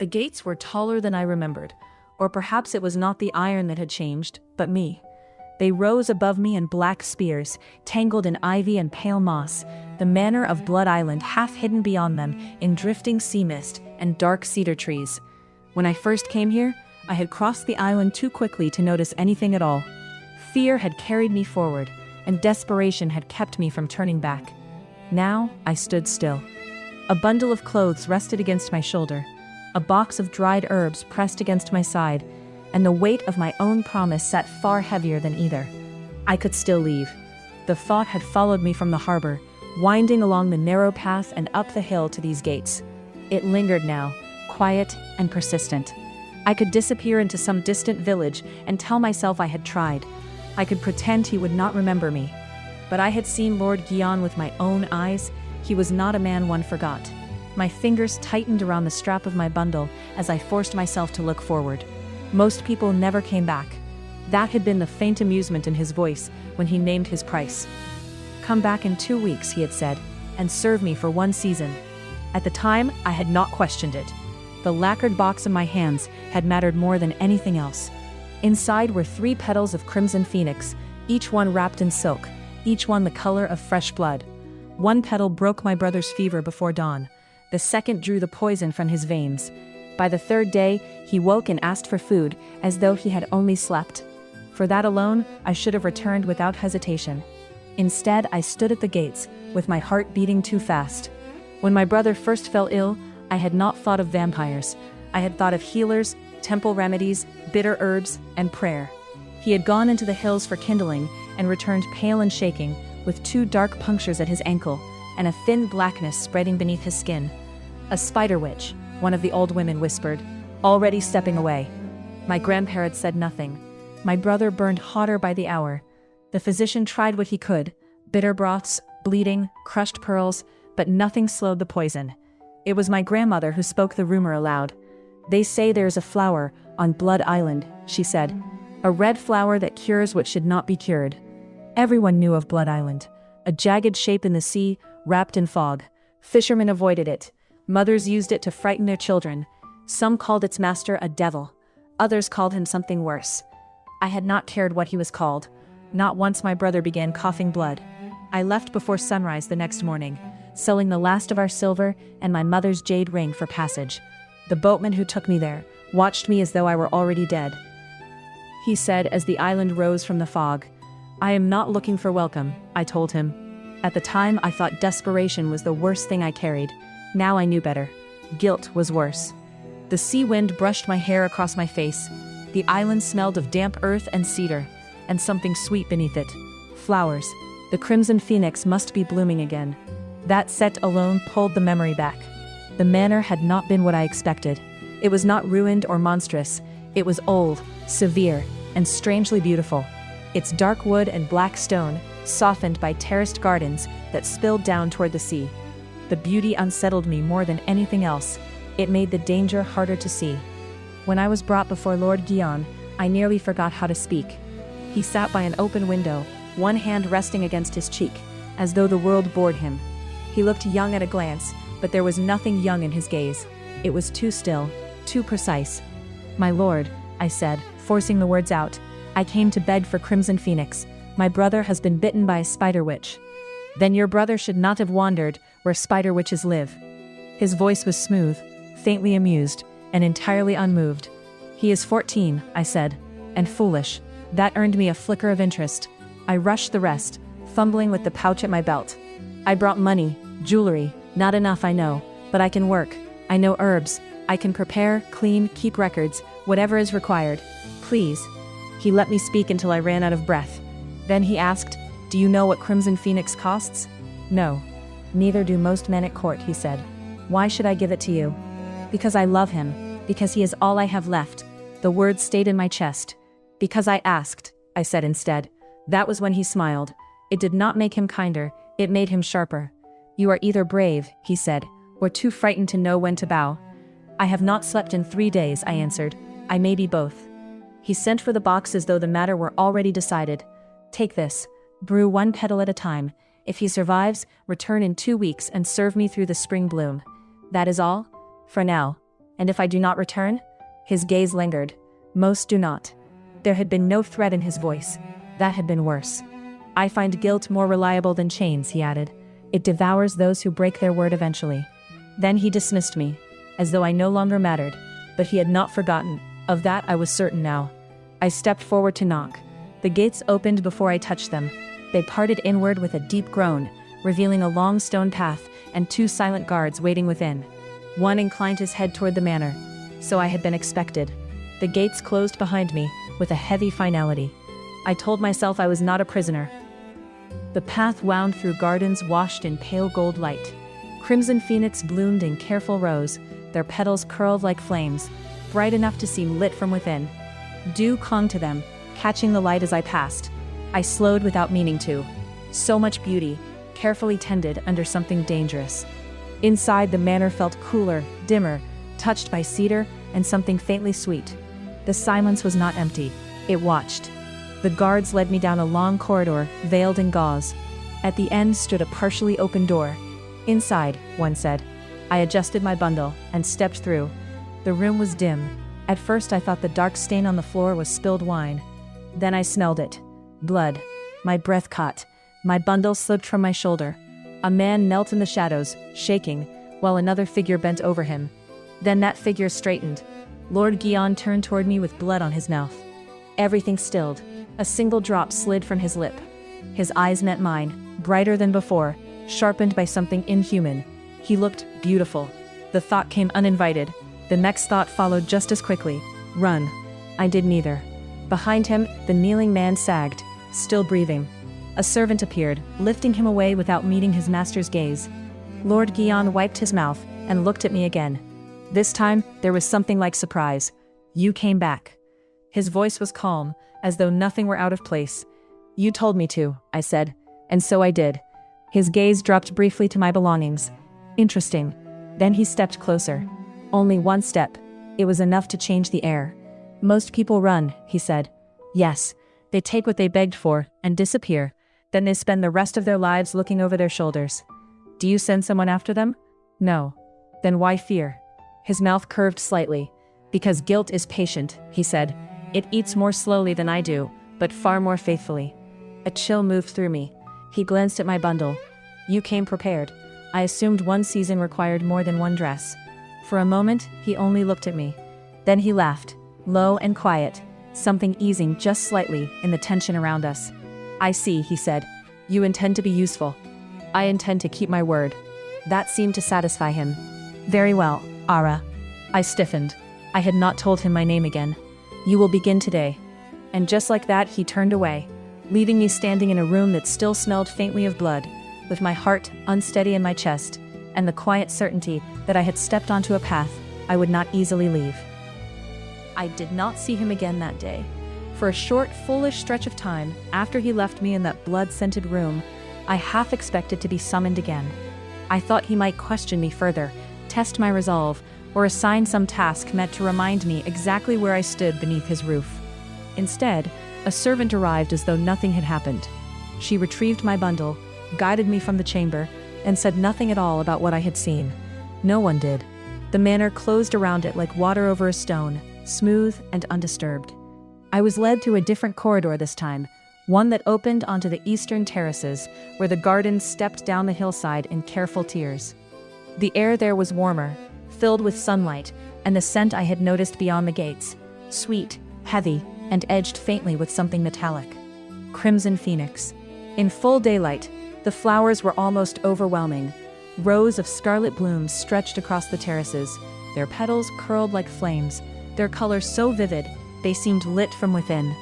The gates were taller than I remembered, or perhaps it was not the iron that had changed, but me. They rose above me in black spears, tangled in ivy and pale moss, the manor of Blood Island half hidden beyond them in drifting sea mist and dark cedar trees. When I first came here, I had crossed the island too quickly to notice anything at all. Fear had carried me forward, and desperation had kept me from turning back. Now, I stood still. A bundle of clothes rested against my shoulder, a box of dried herbs pressed against my side, and the weight of my own promise sat far heavier than either. I could still leave. The thought had followed me from the harbor, winding along the narrow path and up the hill to these gates. It lingered now, quiet and persistent. I could disappear into some distant village and tell myself I had tried. I could pretend he would not remember me. But I had seen Lord Gyeon with my own eyes. He was not a man one forgot. My fingers tightened around the strap of my bundle as I forced myself to look forward. Most people never came back. That had been the faint amusement in his voice when he named his price. "Come back in 2 weeks," he had said, "and serve me for 1 season." At the time, I had not questioned it. The lacquered box in my hands had mattered more than anything else. Inside were 3 petals of crimson phoenix, each one wrapped in silk, each one the color of fresh blood. One petal broke my brother's fever before dawn. The second drew the poison from his veins. By the 3rd day, he woke and asked for food, as though he had only slept. For that alone, I should have returned without hesitation. Instead, I stood at the gates, with my heart beating too fast. When my brother first fell ill, I had not thought of vampires. I had thought of healers, temple remedies, bitter herbs, and prayer. He had gone into the hills for kindling, and returned pale and shaking, with 2 dark punctures at his ankle, and a thin blackness spreading beneath his skin. "A spider witch," one of the old women whispered, already stepping away. My grandparents said nothing. My brother burned hotter by the hour. The physician tried what he could, bitter broths, bleeding, crushed pearls, but nothing slowed the poison. It was my grandmother who spoke the rumor aloud. "They say there is a flower on Blood Island," she said. "A red flower that cures what should not be cured." Everyone knew of Blood Island, a jagged shape in the sea, wrapped in fog. Fishermen avoided it. Mothers used it to frighten their children. Some called its master a devil. Others called him something worse. I had not cared what he was called. Not once my brother began coughing blood. I left before sunrise the next morning, selling the last of our silver and my mother's jade ring for passage. The boatman who took me there watched me as though I were already dead. He said as the island rose from the fog, "I am not looking for welcome," I told him. At the time, I thought desperation was the worst thing I carried. Now I knew better. Guilt was worse. The sea wind brushed my hair across my face. The island smelled of damp earth and cedar, and something sweet beneath it. Flowers. The crimson phoenix must be blooming again. That scent alone pulled the memory back. The manor had not been what I expected. It was not ruined or monstrous. It was old, severe, and strangely beautiful. Its dark wood and black stone, softened by terraced gardens that spilled down toward the sea. The beauty unsettled me more than anything else. It made the danger harder to see. When I was brought before Lord Gyeon, I nearly forgot how to speak. He sat by an open window, one hand resting against his cheek, as though the world bored him. He looked young at a glance, but there was nothing young in his gaze. It was too still, too precise. "My lord," I said, forcing the words out, "I came to beg for Crimson Phoenix. My brother has been bitten by a spider witch." "Then your brother should not have wandered where spider witches live." His voice was smooth, faintly amused, and entirely unmoved. "He is 14, I said, "and foolish." That earned me a flicker of interest. I rushed the rest, fumbling with the pouch at my belt. "I brought money, jewelry, not enough I know, but I can work. I know herbs. I can prepare, clean, keep records, whatever is required. Please." He let me speak until I ran out of breath. Then he asked, "Do you know what Crimson Phoenix costs?" "No. Neither do most men at court," he said. "Why should I give it to you?" "Because I love him, because he is all I have left." The words stayed in my chest. "Because I asked," I said instead. That was when he smiled. It did not make him kinder, it made him sharper. "You are either brave," he said, "or too frightened to know when to bow." "I have not slept in 3 days," I answered. "I may be both." He sent for the box as though the matter were already decided. "Take this. Brew 1 petal at a time. If he survives, return in 2 weeks and serve me through the spring bloom. That is all? For now. And if I do not return? His gaze lingered. Most do not. There had been no threat in his voice. That had been worse. I find guilt more reliable than chains, he added. It devours those who break their word eventually. Then he dismissed me, as though I no longer mattered, but he had not forgotten. Of that I was certain now. I stepped forward to knock. The gates opened before I touched them. They parted inward with a deep groan, revealing a long stone path and 2 silent guards waiting within. One inclined his head toward the manor. So I had been expected. The gates closed behind me, with a heavy finality. I told myself I was not a prisoner. The path wound through gardens washed in pale gold light. Crimson phoenix bloomed in careful rows, their petals curled like flames, bright enough to seem lit from within. Dew clung to them, catching the light as I passed. I slowed without meaning to. So much beauty, carefully tended under something dangerous. Inside, the manor felt cooler, dimmer, touched by cedar and something faintly sweet. The silence was not empty. It watched. The guards led me down a long corridor, veiled in gauze. At the end stood a partially open door. Inside, one said. I adjusted my bundle and stepped through. The room was dim. At first I thought the dark stain on the floor was spilled wine. Then I smelled it. Blood. My breath caught. My bundle slipped from my shoulder. A man knelt in the shadows, shaking, while another figure bent over him. Then that figure straightened. Lord Gyeon turned toward me with blood on his mouth. Everything stilled. A single drop slid from his lip. His eyes met mine, brighter than before, sharpened by something inhuman. He looked beautiful. The thought came uninvited. The next thought followed just as quickly. Run. I did neither. Behind him, the kneeling man sagged, still breathing. A servant appeared, lifting him away without meeting his master's gaze. Lord Gyeon wiped his mouth and looked at me again. This time, there was something like surprise. You came back. His voice was calm, as though nothing were out of place. You told me to, I said, and so I did. His gaze dropped briefly to my belongings. Interesting. Then he stepped closer. Only one step. It was enough to change the air. Most people run, he said. Yes, they take what they begged for and disappear. Then they spend the rest of their lives looking over their shoulders. Do you send someone after them? No. Then why fear? His mouth curved slightly. Because guilt is patient, he said. It eats more slowly than I do, but far more faithfully. A chill moved through me. He glanced at my bundle. You came prepared. I assumed one season required more than one dress. For a moment, he only looked at me. Then he laughed, low and quiet, something easing just slightly in the tension around us. I see, he said. You intend to be useful. I intend to keep my word. That seemed to satisfy him. Very well, Ara. I stiffened. I had not told him my name again. You will begin today. And just like that, he turned away, leaving me standing in a room that still smelled faintly of blood, with my heart unsteady in my chest, and the quiet certainty that I had stepped onto a path I would not easily leave. I did not see him again that day. For a short, foolish stretch of time, after he left me in that blood-scented room, I half expected to be summoned again. I thought he might question me further, test my resolve, or assign some task meant to remind me exactly where I stood beneath his roof. Instead, a servant arrived as though nothing had happened. She retrieved my bundle, guided me from the chamber, and said nothing at all about what I had seen. No one did. The manor closed around it like water over a stone, smooth and undisturbed. I was led through a different corridor this time, one that opened onto the eastern terraces, where the gardens stepped down the hillside in careful tiers. The air there was warmer, filled with sunlight, and the scent I had noticed beyond the gates, sweet, heavy, and edged faintly with something metallic. Crimson phoenix. In full daylight, the flowers were almost overwhelming. Rows of scarlet blooms stretched across the terraces, their petals curled like flames, their colors so vivid they seemed lit from within.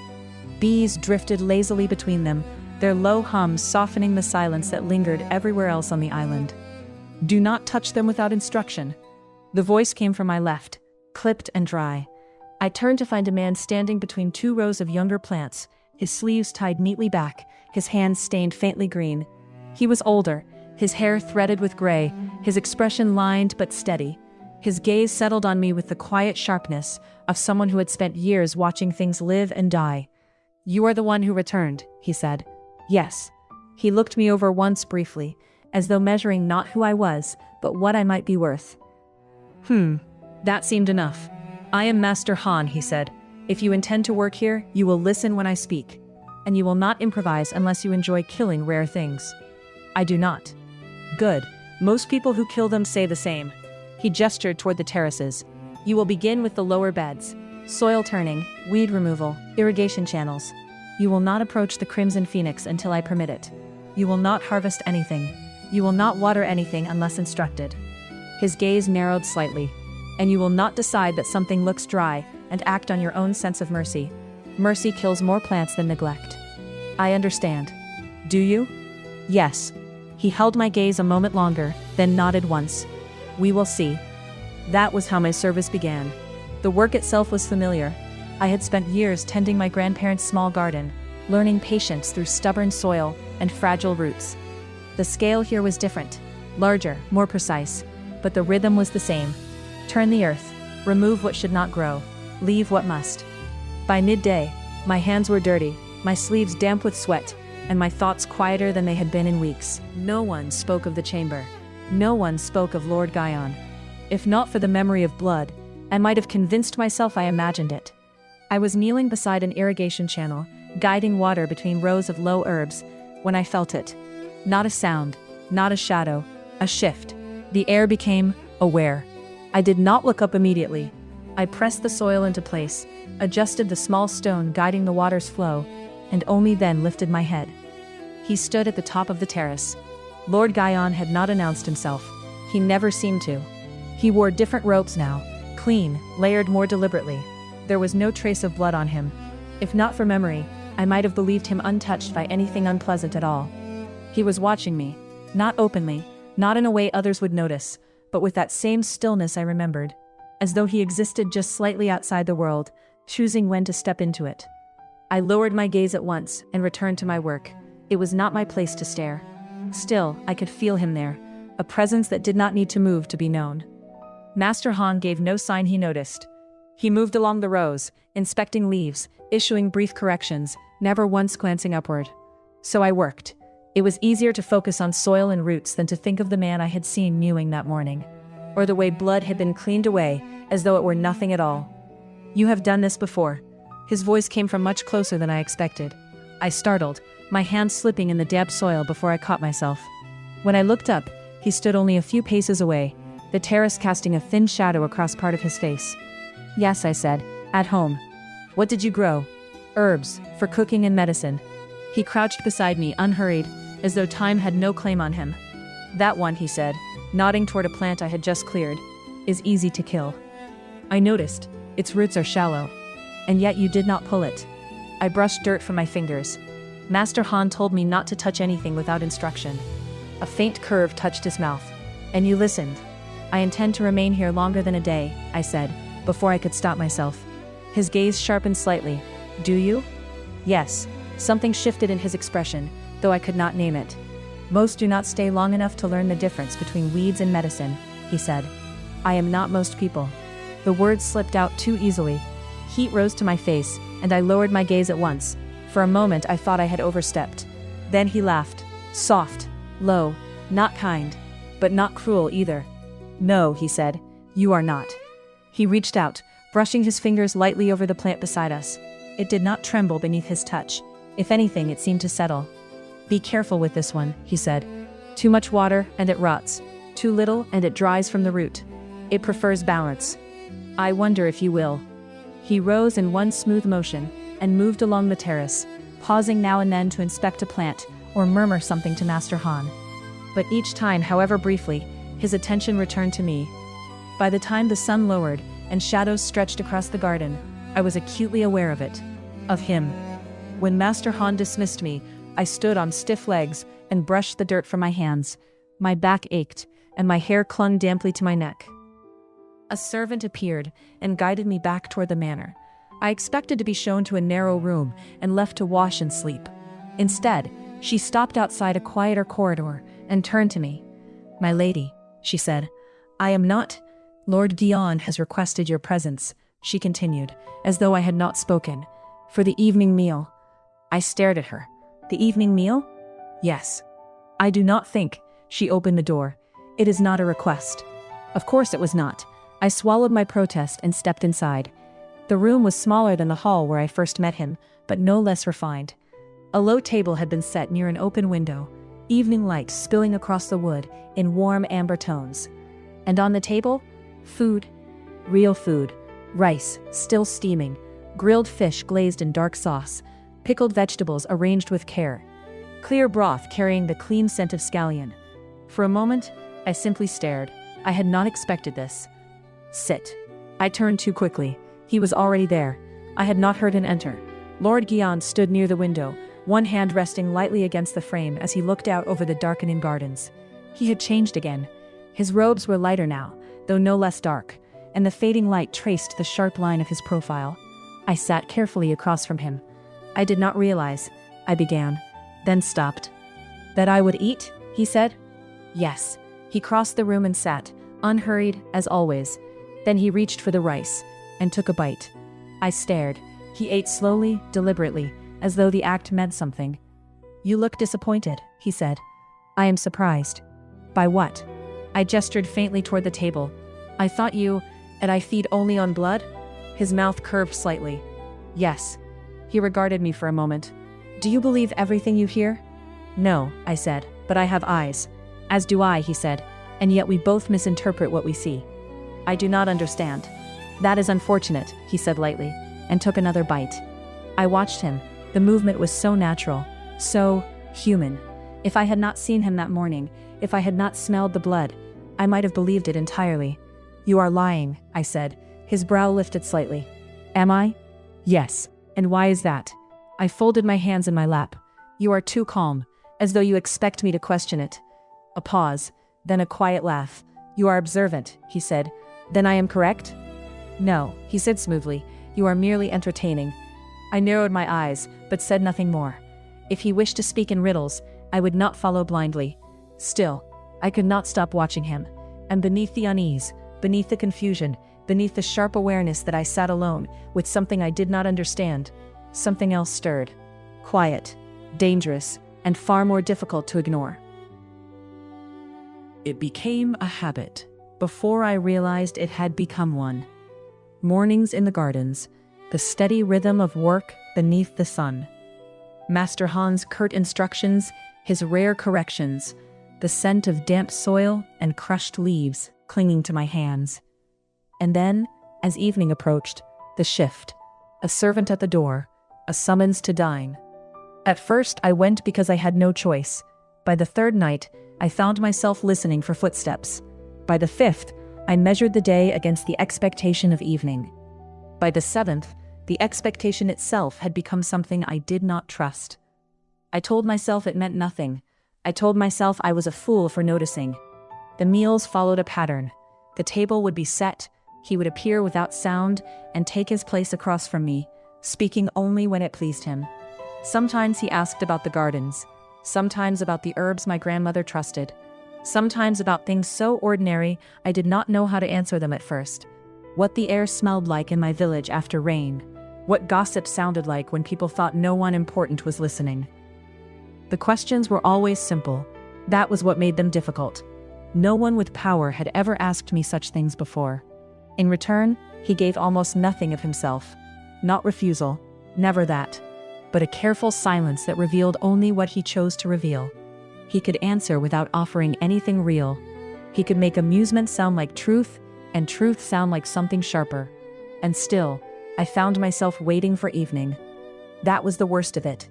Bees drifted lazily between them, their low hums softening the silence that lingered everywhere else on the island. Do not touch them without instruction. The voice came from my left, clipped and dry. I turned to find a man standing between 2 rows of younger plants, his sleeves tied neatly back, his hands stained faintly green. He was older, his hair threaded with gray, his expression lined but steady. His gaze settled on me with the quiet sharpness of someone who had spent years watching things live and die. You are the one who returned, he said. Yes. He looked me over once briefly, as though measuring not who I was, but what I might be worth. That seemed enough. I am Master Han, he said. If you intend to work here, you will listen when I speak. And you will not improvise unless you enjoy killing rare things. I do not. Good. Most people who kill them say the same. He gestured toward the terraces. You will begin with the lower beds. Soil turning, weed removal, irrigation channels. You will not approach the Crimson Phoenix until I permit it. You will not harvest anything. You will not water anything unless instructed. His gaze narrowed slightly. And you will not decide that something looks dry and act on your own sense of mercy. Mercy kills more plants than neglect. I understand. Do you? Yes. He held my gaze a moment longer, then nodded once. We will see. That was how my service began. The work itself was familiar. I had spent years tending my grandparents' small garden, learning patience through stubborn soil and fragile roots. The scale here was different, larger, more precise, but the rhythm was the same. Turn the earth, remove what should not grow, leave what must. By midday, my hands were dirty, my sleeves damp with sweat, and my thoughts quieter than they had been in weeks. No one spoke of the chamber. No one spoke of Lord Gyeon. If not for the memory of blood, I might have convinced myself I imagined it. I was kneeling beside an irrigation channel, guiding water between rows of low herbs, when I felt it. Not a sound, not a shadow, a shift. The air became aware. I did not look up immediately. I pressed the soil into place, adjusted the small stone guiding the water's flow, and only then lifted my head. He stood at the top of the terrace. Lord Gyeon had not announced himself. He never seemed to. He wore different robes now, clean, layered more deliberately. There was no trace of blood on him. If not for memory, I might have believed him untouched by anything unpleasant at all. He was watching me, not openly, not in a way others would notice, but with that same stillness I remembered, as though he existed just slightly outside the world, choosing when to step into it. I lowered my gaze at once and returned to my work. It was not my place to stare. Still, I could feel him there, a presence that did not need to move to be known. Master Han gave no sign he noticed. He moved along the rows, inspecting leaves, issuing brief corrections, never once glancing upward. So I worked. It was easier to focus on soil and roots than to think of the man I had seen mewing that morning, or the way blood had been cleaned away, as though it were nothing at all. You have done this before. His voice came from much closer than I expected. I startled, my hands slipping in the damp soil before I caught myself. When I looked up, he stood only a few paces away, the terrace casting a thin shadow across part of his face. Yes, I said, at home. What did you grow? Herbs, for cooking and medicine. He crouched beside me, unhurried, as though time had no claim on him. That one, he said, nodding toward a plant I had just cleared, is easy to kill. I noticed, its roots are shallow. And yet you did not pull it. I brushed dirt from my fingers. Master Han told me not to touch anything without instruction. A faint curve touched his mouth. And you listened. I intend to remain here longer than a day, I said, before I could stop myself. His gaze sharpened slightly. Do you? Yes. Something shifted in his expression, though I could not name it. Most do not stay long enough to learn the difference between weeds and medicine, he said. I am not most people. The words slipped out too easily. Heat rose to my face, and I lowered my gaze at once. For a moment I thought I had overstepped. Then he laughed. Soft, low, not kind, but not cruel either. No, he said, you are not. He reached out, brushing his fingers lightly over the plant beside us. It did not tremble beneath his touch. If anything, it seemed to settle. Be careful with this one, he said. Too much water, and it rots. Too little, and it dries from the root. It prefers balance. I wonder if you will. He rose in one smooth motion, and moved along the terrace, pausing now and then to inspect a plant, or murmur something to Master Han. But each time, however briefly, his attention returned to me. By the time the sun lowered, and shadows stretched across the garden, I was acutely aware of it. Of him. When Master Han dismissed me, I stood on stiff legs, and brushed the dirt from my hands. My back ached, and my hair clung damply to my neck. A servant appeared, and guided me back toward the manor. I expected to be shown to a narrow room, and left to wash and sleep. Instead, she stopped outside a quieter corridor, and turned to me. My lady, she said, I am not. Lord Gyeon has requested your presence, she continued, as though I had not spoken, for the evening meal. I stared at her. The evening meal? Yes. I do not think. She opened the door. It is not a request. Of course it was not. I swallowed my protest and stepped inside. The room was smaller than the hall where I first met him, but no less refined. A low table had been set near an open window, evening light spilling across the wood in warm amber tones. And on the table, food. Real food. Rice, still steaming, grilled fish glazed in dark sauce, pickled vegetables arranged with care, clear broth carrying the clean scent of scallion. For a moment, I simply stared. I had not expected this. Sit. I turned too quickly. He was already there. I had not heard him enter. Lord Gyeon stood near the window, one hand resting lightly against the frame as he looked out over the darkening gardens. He had changed again. His robes were lighter now, though no less dark, and the fading light traced the sharp line of his profile. I sat carefully across from him. I did not realize, I began, then stopped. That I would eat, he said. Yes. He crossed the room and sat, unhurried as always. Then he reached for the rice, and took a bite. I stared. He ate slowly, deliberately, as though the act meant something. You look disappointed, he said. I am surprised. By what? I gestured faintly toward the table. I thought you, and I feed only on blood? His mouth curved slightly. Yes. He regarded me for a moment. Do you believe everything you hear? No, I said, but I have eyes. As do I, he said, and yet we both misinterpret what we see. I do not understand. That is unfortunate, he said lightly, and took another bite. I watched him. The movement was so natural, so human. If I had not seen him that morning, if I had not smelled the blood, I might have believed it entirely. You are lying, I said. His brow lifted slightly. Am I? Yes. And why is that? I folded my hands in my lap. You are too calm, as though you expect me to question it. A pause, then a quiet laugh. You are observant, he said. Then I am correct? No, he said smoothly. You are merely entertaining. I narrowed my eyes, but said nothing more. If he wished to speak in riddles, I would not follow blindly. Still, I could not stop watching him. And beneath the unease, beneath the confusion, beneath the sharp awareness that I sat alone with something I did not understand, something else stirred. Quiet, dangerous, and far more difficult to ignore. It became a habit, before I realized it had become one. Mornings in the gardens, the steady rhythm of work beneath the sun. Master Han's curt instructions, his rare corrections, the scent of damp soil and crushed leaves clinging to my hands. And then, as evening approached, the shift. A servant at the door, a summons to dine. At first, I went because I had no choice. By the third night, I found myself listening for footsteps. By the fifth, I measured the day against the expectation of evening. By the seventh, the expectation itself had become something I did not trust. I told myself it meant nothing. I told myself I was a fool for noticing. The meals followed a pattern. The table would be set, he would appear without sound and take his place across from me, speaking only when it pleased him. Sometimes he asked about the gardens, sometimes about the herbs my grandmother trusted, sometimes about things so ordinary I did not know how to answer them at first. What the air smelled like in my village after rain, what gossip sounded like when people thought no one important was listening. The questions were always simple. That was what made them difficult. No one with power had ever asked me such things before. In return, he gave almost nothing of himself. Not refusal, never that, but a careful silence that revealed only what he chose to reveal. He could answer without offering anything real. He could make amusement sound like truth, and truth sound like something sharper. And still, I found myself waiting for evening. That was the worst of it.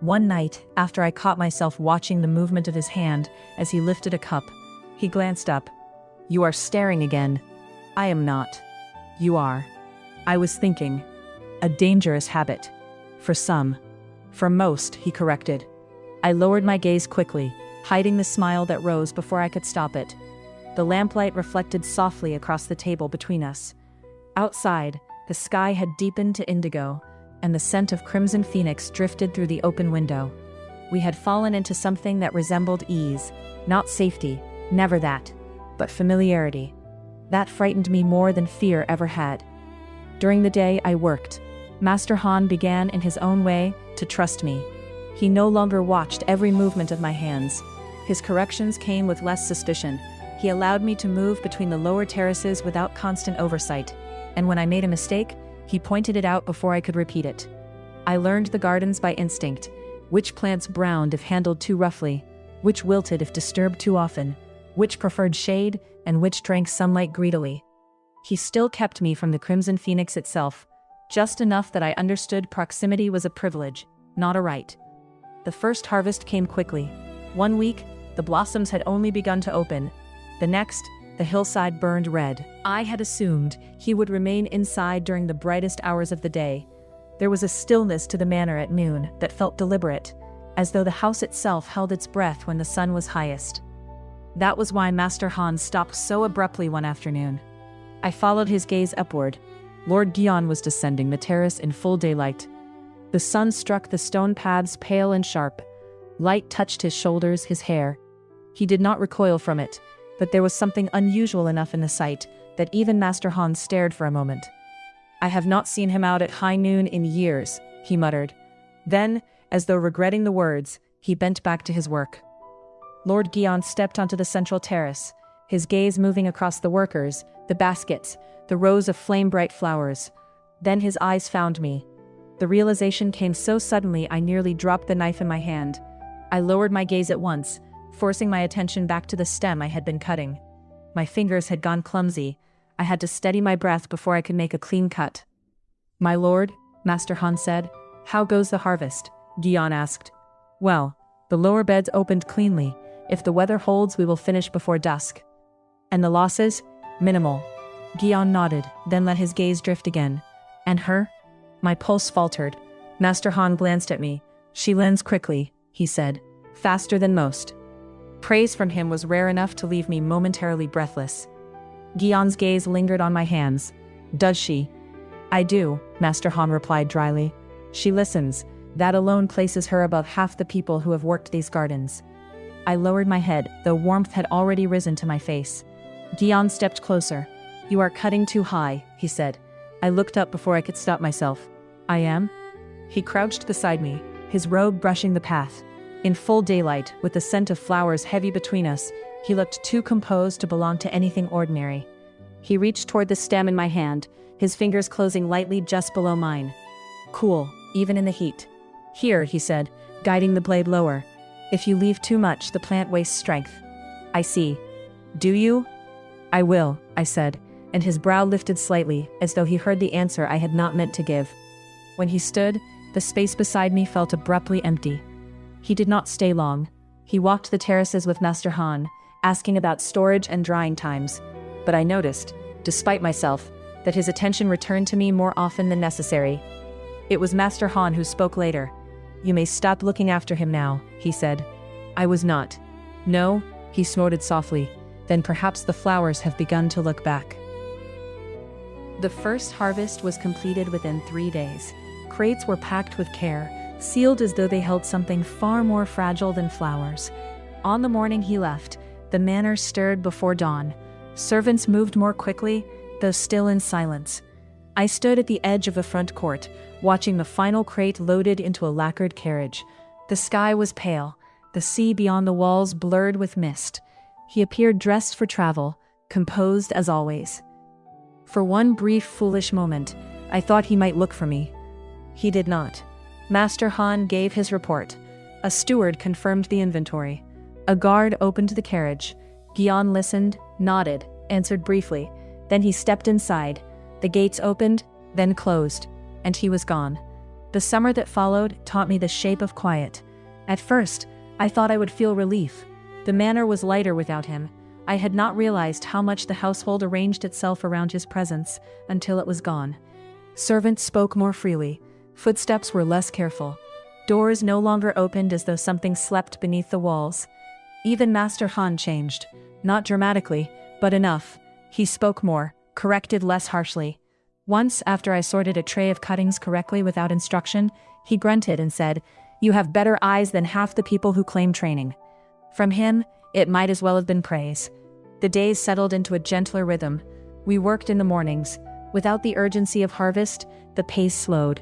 One night, after I caught myself watching the movement of his hand as he lifted a cup, he glanced up. You are staring again. I am not. You are. I was thinking. A dangerous habit. For some. For most, he corrected. I lowered my gaze quickly, hiding the smile that rose before I could stop it. The lamplight reflected softly across the table between us. Outside, the sky had deepened to indigo, and the scent of crimson phoenix drifted through the open window. We had fallen into something that resembled ease, not safety, never that, but familiarity. That frightened me more than fear ever had. During the day, I worked. Master Han began in his own way to trust me. He no longer watched every movement of my hands. His corrections came with less suspicion. He He allowed me to move between the lower terraces without constant oversight, and when I made a mistake, he pointed it out before I could repeat it. I learned the gardens by instinct, which plants browned if handled too roughly, which wilted if disturbed too often, which preferred shade, and which drank sunlight greedily. He still kept me from the crimson phoenix itself, just enough that I understood proximity was a privilege, not a right. The first harvest came quickly. 1 week, the blossoms had only begun to open. The next, the hillside burned red. I had assumed he would remain inside during the brightest hours of the day. There was a stillness to the manor at noon that felt deliberate, as though the house itself held its breath when the sun was highest. That was why Master Han stopped so abruptly one afternoon. I followed his gaze upward. Lord Gyeon was descending the terrace in full daylight. The sun struck the stone paths pale and sharp. Light touched his shoulders, his hair. He did not recoil from it, but there was something unusual enough in the sight that even Master Han stared for a moment. "I have not seen him out at high noon in years," he muttered. Then, as though regretting the words, he bent back to his work. Lord Gyeon stepped onto the central terrace, his gaze moving across the workers, the baskets, the rows of flame-bright flowers. Then his eyes found me. The realization came so suddenly I nearly dropped the knife in my hand. I lowered my gaze at once, forcing my attention back to the stem I had been cutting. My fingers had gone clumsy. I had to steady my breath before I could make a clean cut. "My lord," Master Han said. "How goes the harvest?" Gyeon asked. "Well, the lower beds opened cleanly. If the weather holds, we will finish before dusk." "And the losses?" "Minimal." Gyeon nodded, then let his gaze drift again. "And her?" My pulse faltered. Master Han glanced at me. "She lends quickly," he said. "Faster than most." Praise from him was rare enough to leave me momentarily breathless. Gyeon's gaze lingered on my hands. "Does she?" "I do," Master Han replied dryly. "She listens. That alone places her above half the people who have worked these gardens." I lowered my head, though warmth had already risen to my face. Gyeon stepped closer. "You are cutting too high," he said. I looked up before I could stop myself. "I am?" He crouched beside me, his robe brushing the path. In full daylight, with the scent of flowers heavy between us, he looked too composed to belong to anything ordinary. He reached toward the stem in my hand, his fingers closing lightly just below mine. "Cool, even in the heat." "Here," he said, guiding the blade lower. "If you leave too much, the plant wastes strength." "I see." "Do you?" "I will," I said, and his brow lifted slightly, as though he heard the answer I had not meant to give. When he stood, the space beside me felt abruptly empty. He did not stay long. He walked the terraces with Master Han, asking about storage and drying times. But I noticed, despite myself, that his attention returned to me more often than necessary. It was Master Han who spoke later. "You may stop looking after him now," he said. I was not. "No," he snorted softly. "Then perhaps the flowers have begun to look back." The first harvest was completed within 3 days. Crates were packed with care, sealed as though they held something far more fragile than flowers. On the morning he left, the manor stirred before dawn. Servants moved more quickly, though still in silence. I stood at the edge of the front court, watching the final crate loaded into a lacquered carriage. The sky was pale, the sea beyond the walls blurred with mist. He appeared dressed for travel, composed as always. For one brief, foolish moment, I thought he might look for me. He did not. Master Han gave his report. A steward confirmed the inventory. A guard opened the carriage. Gyeon listened, nodded, answered briefly. Then he stepped inside. The gates opened, then closed, and he was gone. The summer that followed taught me the shape of quiet. At first, I thought I would feel relief. The manor was lighter without him. I had not realized how much the household arranged itself around his presence until it was gone. Servants spoke more freely. Footsteps were less careful. Doors no longer opened as though something slept beneath the walls. Even Master Han changed. Not dramatically, but enough. He spoke more, corrected less harshly. Once, after I sorted a tray of cuttings correctly without instruction, he grunted and said, "You have better eyes than half the people who claim training." From him, it might as well have been praise. The days settled into a gentler rhythm. We worked in the mornings. Without the urgency of harvest, the pace slowed.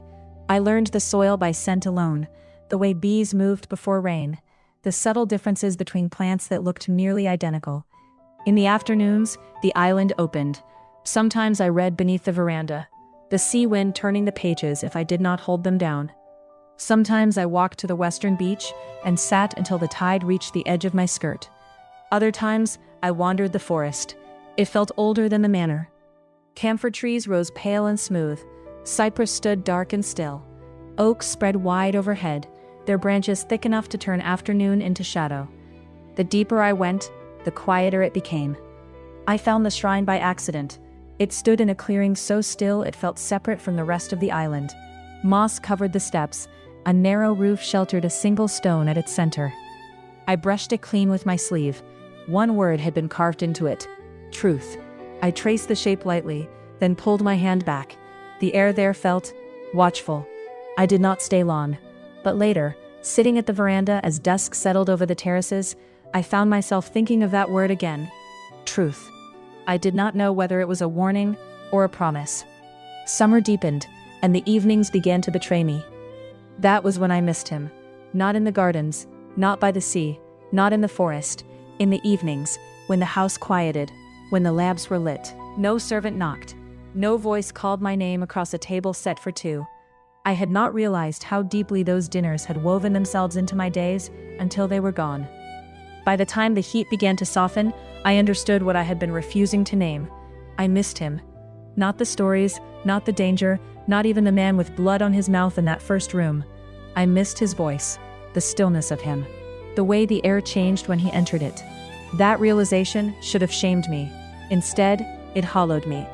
I learned the soil by scent alone, the way bees moved before rain, the subtle differences between plants that looked nearly identical. In the afternoons, the island opened. Sometimes I read beneath the veranda, the sea wind turning the pages if I did not hold them down. Sometimes I walked to the western beach and sat until the tide reached the edge of my skirt. Other times, I wandered the forest. It felt older than the manor. Camphor trees rose pale and smooth. Cypress stood dark and still. Oaks spread wide overhead, their branches thick enough to turn afternoon into shadow. The deeper I went, the quieter it became. I found the shrine by accident. It stood in a clearing so still it felt separate from the rest of the island. Moss covered the steps. A narrow roof sheltered a single stone at its center. I brushed it clean with my sleeve. One word had been carved into it: truth. I traced the shape lightly, then pulled my hand back. The air there felt watchful. I did not stay long, but later, sitting at the veranda as dusk settled over the terraces, I found myself thinking of that word again: truth. I did not know whether it was a warning or a promise. Summer deepened, and the evenings began to betray me. That was when I missed him. Not in the gardens, not by the sea, not in the forest. In the evenings, when the house quieted, when the lamps were lit, no servant knocked, no voice called my name across a table set for two. I had not realized how deeply those dinners had woven themselves into my days until they were gone. By the time the heat began to soften, I understood what I had been refusing to name. I missed him. Not the stories, not the danger, not even the man with blood on his mouth in that first room. I missed his voice, the stillness of him, the way the air changed when he entered it. That realization should have shamed me. Instead, it hollowed me.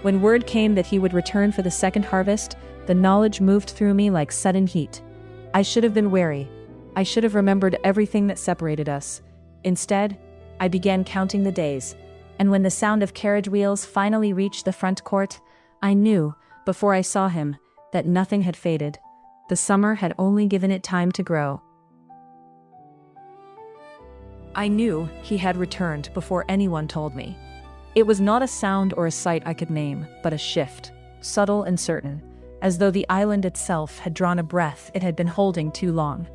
When word came that he would return for the second harvest, the knowledge moved through me like sudden heat. I should have been wary. I should have remembered everything that separated us. Instead, I began counting the days, and when the sound of carriage wheels finally reached the front court, I knew, before I saw him, that nothing had faded. The summer had only given it time to grow. I knew he had returned before anyone told me. It was not a sound or a sight I could name, but a shift, subtle and certain, as though the island itself had drawn a breath it had been holding too long.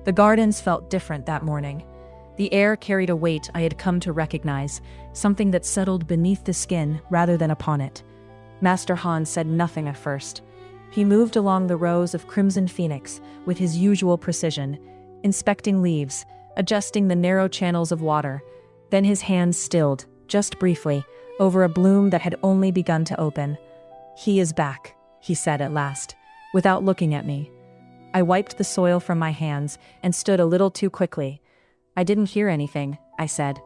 The gardens felt different that morning. The air carried a weight I had come to recognize, something that settled beneath the skin rather than upon it. Master Han said nothing at first. He moved along the rows of crimson phoenix with his usual precision, inspecting leaves, adjusting the narrow channels of water. Then his hands stilled, just briefly, over a bloom that had only begun to open. "He is back," he said at last, without looking at me. I wiped the soil from my hands and stood a little too quickly. "I didn't hear anything," I said.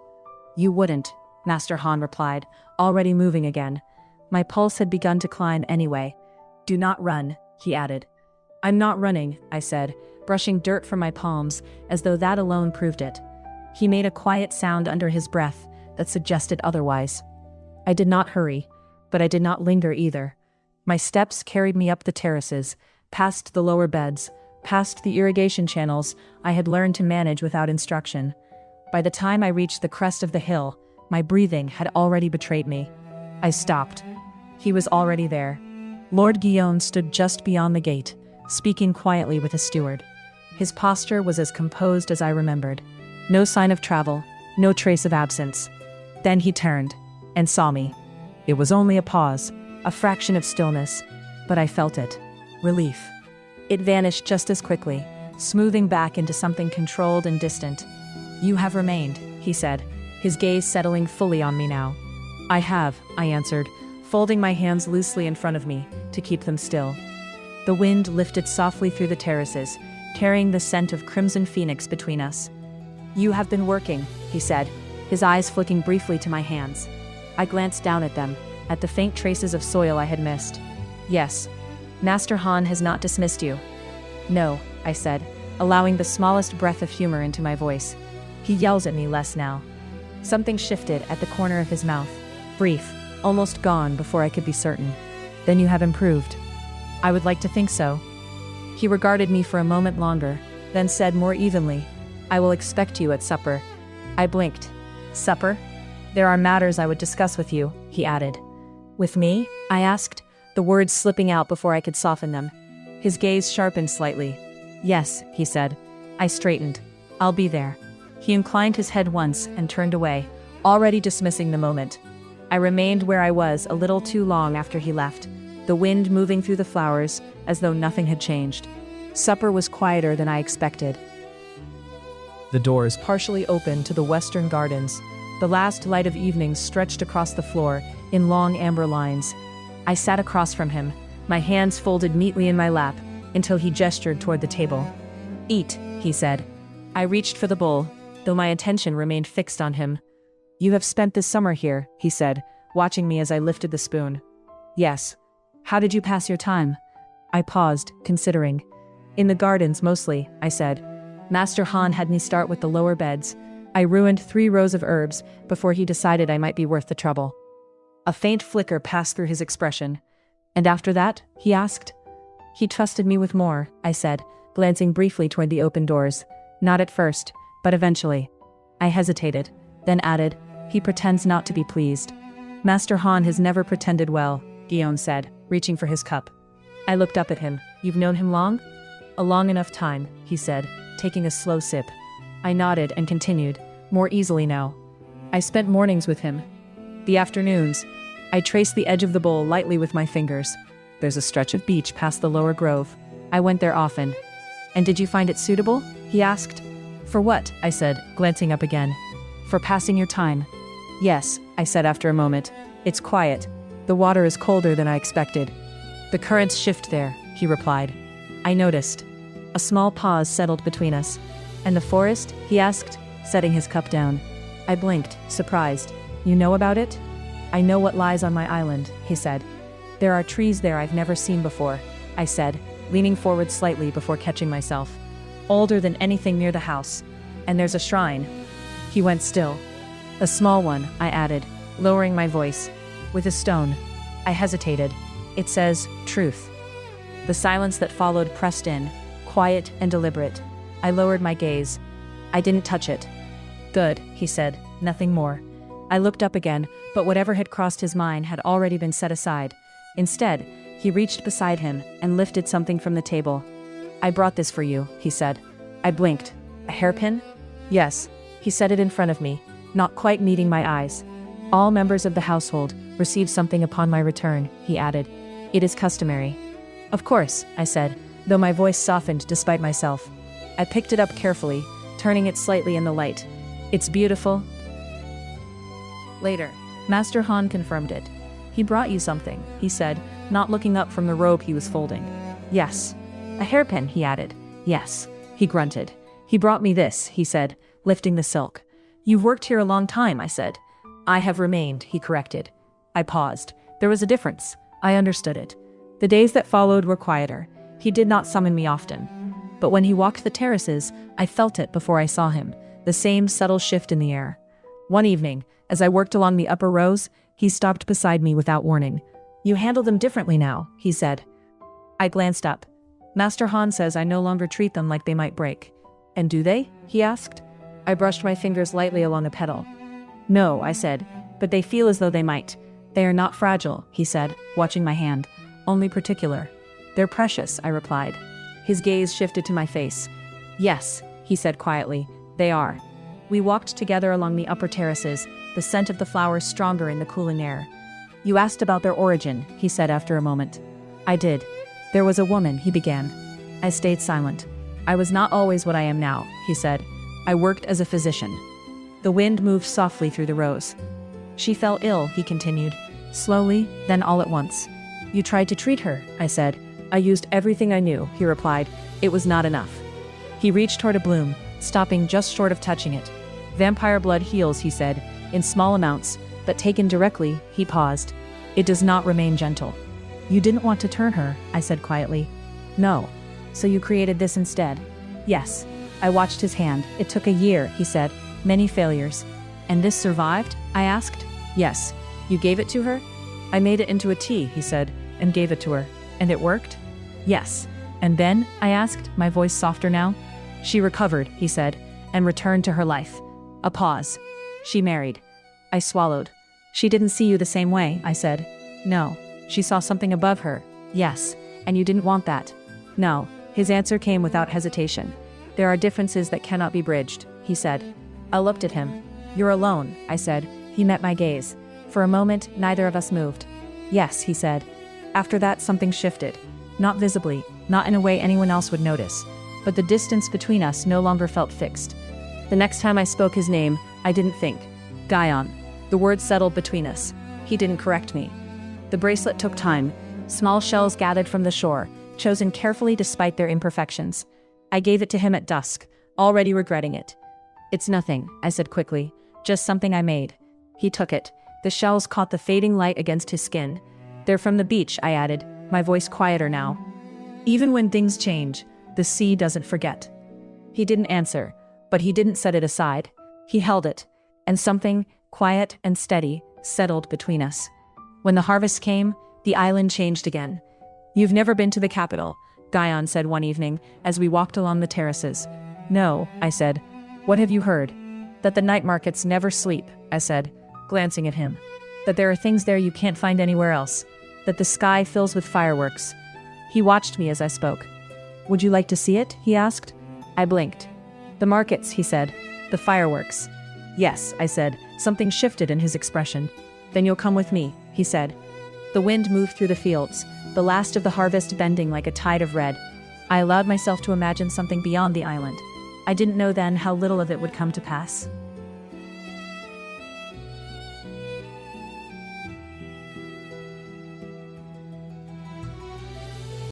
"You wouldn't," Master Han replied, already moving again. My pulse had begun to climb anyway. "Do not run," he added. "I'm not running," I said, brushing dirt from my palms, as though that alone proved it. He made a quiet sound under his breath that suggested otherwise. I did not hurry, but I did not linger either. My steps carried me up the terraces, past the lower beds, past the irrigation channels I had learned to manage without instruction. By the time I reached the crest of the hill, my breathing had already betrayed me. I stopped. He was already there. Lord Gyeon stood just beyond the gate, speaking quietly with a steward. His posture was as composed as I remembered. No sign of travel, no trace of absence. Then he turned and saw me. It was only a pause, a fraction of stillness, but I felt it. Relief. It vanished just as quickly, smoothing back into something controlled and distant. "You have remained," he said, his gaze settling fully on me now. "I have," I answered, folding my hands loosely in front of me to keep them still. The wind lifted softly through the terraces, carrying the scent of crimson phoenix between us. "You have been working," he said, his eyes flicking briefly to my hands. I glanced down at them, at the faint traces of soil I had missed. "Yes. Master Han has not dismissed you." "No," I said, allowing the smallest breath of humor into my voice. "He yells at me less now." Something shifted at the corner of his mouth. Brief, almost gone before I could be certain. "Then you have improved." "I would like to think so." He regarded me for a moment longer, then said more evenly, "I will expect you at supper." I blinked. "Supper? There are matters I would discuss with you," he added. "With me?" I asked, the words slipping out before I could soften them. His gaze sharpened slightly. "Yes," he said. I straightened. "I'll be there." He inclined his head once and turned away, already dismissing the moment. I remained where I was a little too long after he left, the wind moving through the flowers as though nothing had changed. Supper was quieter than I expected. The doors partially opened to the western gardens. The last light of evening stretched across the floor in long amber lines. I sat across from him, my hands folded neatly in my lap, until he gestured toward the table. "Eat," he said. I reached for the bowl, though my attention remained fixed on him. "You have spent this summer here," he said, watching me as I lifted the spoon. "Yes. How did you pass your time?" I paused, considering. "In the gardens, mostly," I said. Master Han had me start with the lower beds. I ruined 3 rows of herbs before he decided I might be worth the trouble. A faint flicker passed through his expression. "And after that?" he asked. "He trusted me with more," I said, glancing briefly toward the open doors. "Not at first, but eventually." I hesitated, then added, "He pretends not to be pleased." "Master Han has never pretended well," Gyeon said, reaching for his cup. I looked up at him. "You've known him long?" "A long enough time," he said, taking a slow sip. I nodded and continued, more easily now. "I spent mornings with him. The afternoons." I traced the edge of the bowl lightly with my fingers. "There's a stretch of beach past the lower grove. I went there often." "And did you find it suitable?" he asked. "For what?" I said, glancing up again. "For passing your time." "Yes," I said after a moment. "It's quiet. The water is colder than I expected." "The currents shift there," he replied. I noticed. A small pause settled between us. "And the forest?" he asked, setting his cup down. I blinked, surprised. "You know about it?" "I know what lies on my island," he said. "There are trees there I've never seen before," I said, leaning forward slightly before catching myself. "Older than anything near the house. And there's a shrine." He went still. "A small one," I added, lowering my voice. "With a stone." I hesitated. "It says, truth." The silence that followed pressed in, quiet and deliberate. I lowered my gaze. "I didn't touch it." "Good," he said, "nothing more." I looked up again, but whatever had crossed his mind had already been set aside. Instead, he reached beside him and lifted something from the table. "I brought this for you," he said. I blinked. "A hairpin?" "Yes." He set it in front of me, not quite meeting my eyes. "All members of the household receive something upon my return," he added. "It is customary." "Of course," I said, though my voice softened despite myself. I picked it up carefully, turning it slightly in the light. "It's beautiful." Later, Master Han confirmed it. "He brought you something," he said, not looking up from the robe he was folding. "Yes." "A hairpin," he added. "Yes." He grunted. "He brought me this," he said, lifting the silk. "You've worked here a long time," I said. "I have remained," he corrected. I paused. There was a difference. I understood it. The days that followed were quieter. He did not summon me often. But when he walked the terraces, I felt it before I saw him, the same subtle shift in the air. One evening, as I worked along the upper rows, he stopped beside me without warning. "You handle them differently now," he said. I glanced up. "Master Han says I no longer treat them like they might break." "And do they?" he asked. I brushed my fingers lightly along a petal. "No," I said, "but they feel as though they might." "They are not fragile," he said, watching my hand. "Only particular." "They're precious," I replied. His gaze shifted to my face. "Yes," he said quietly, "they are." We walked together along the upper terraces, the scent of the flowers stronger in the cooling air. "You asked about their origin," he said after a moment. I did. "There was a woman," he began. I stayed silent. "I was not always what I am now," he said. "I worked as a physician." The wind moved softly through the rows. "She fell ill," he continued, slowly, then all at once. "You tried to treat her," I said. "I used everything I knew," he replied. "It was not enough." He reached toward a bloom, stopping just short of touching it. "Vampire blood heals," he said, "in small amounts, but taken directly," he paused. "It does not remain gentle." "You didn't want to turn her," I said quietly. "No." "So you created this instead?" "Yes." I watched his hand. "It took a year," he said. "Many failures." "And this survived?" I asked. "Yes." "You gave it to her?" "I made it into a tea," he said, "and gave it to her." "And it worked?" "Yes." "And then?" I asked, my voice softer now. "She recovered," he said, "and returned to her life." A pause. "She married." I swallowed. "She didn't see you the same way," I said. "No." "She saw something above her." "Yes." "And you didn't want that." "No." His answer came without hesitation. "There are differences that cannot be bridged," he said. I looked at him. "You're alone," I said, He met my gaze. For a moment, neither of us moved. Yes, he said. After that, something shifted. Not visibly, not in a way anyone else would notice. But the distance between us no longer felt fixed. The next time I spoke his name, I didn't think. Gyeon. The word settled between us. He didn't correct me. The bracelet took time. Small shells gathered from the shore, chosen carefully despite their imperfections. I gave it to him at dusk, already regretting it. It's nothing, I said quickly. Just something I made. He took it. The shells caught the fading light against his skin. They're from the beach, I added, my voice quieter now. Even when things change, the sea doesn't forget. He didn't answer, but he didn't set it aside. He held it, and something, quiet and steady, settled between us. When the harvest came, the island changed again. You've never been to the capital, Gyeon said one evening, as we walked along the terraces. No, I said. What have you heard? That the night markets never sleep, I said, glancing at him. That there are things there you can't find anywhere else. That the sky fills with fireworks. He watched me as I spoke. Would you like to see it? He asked. I blinked. The markets, he said. The fireworks. Yes, I said. Something shifted in his expression. Then you'll come with me, he said. The wind moved through the fields, the last of the harvest bending like a tide of red. I allowed myself to imagine something beyond the island. I didn't know then how little of it would come to pass.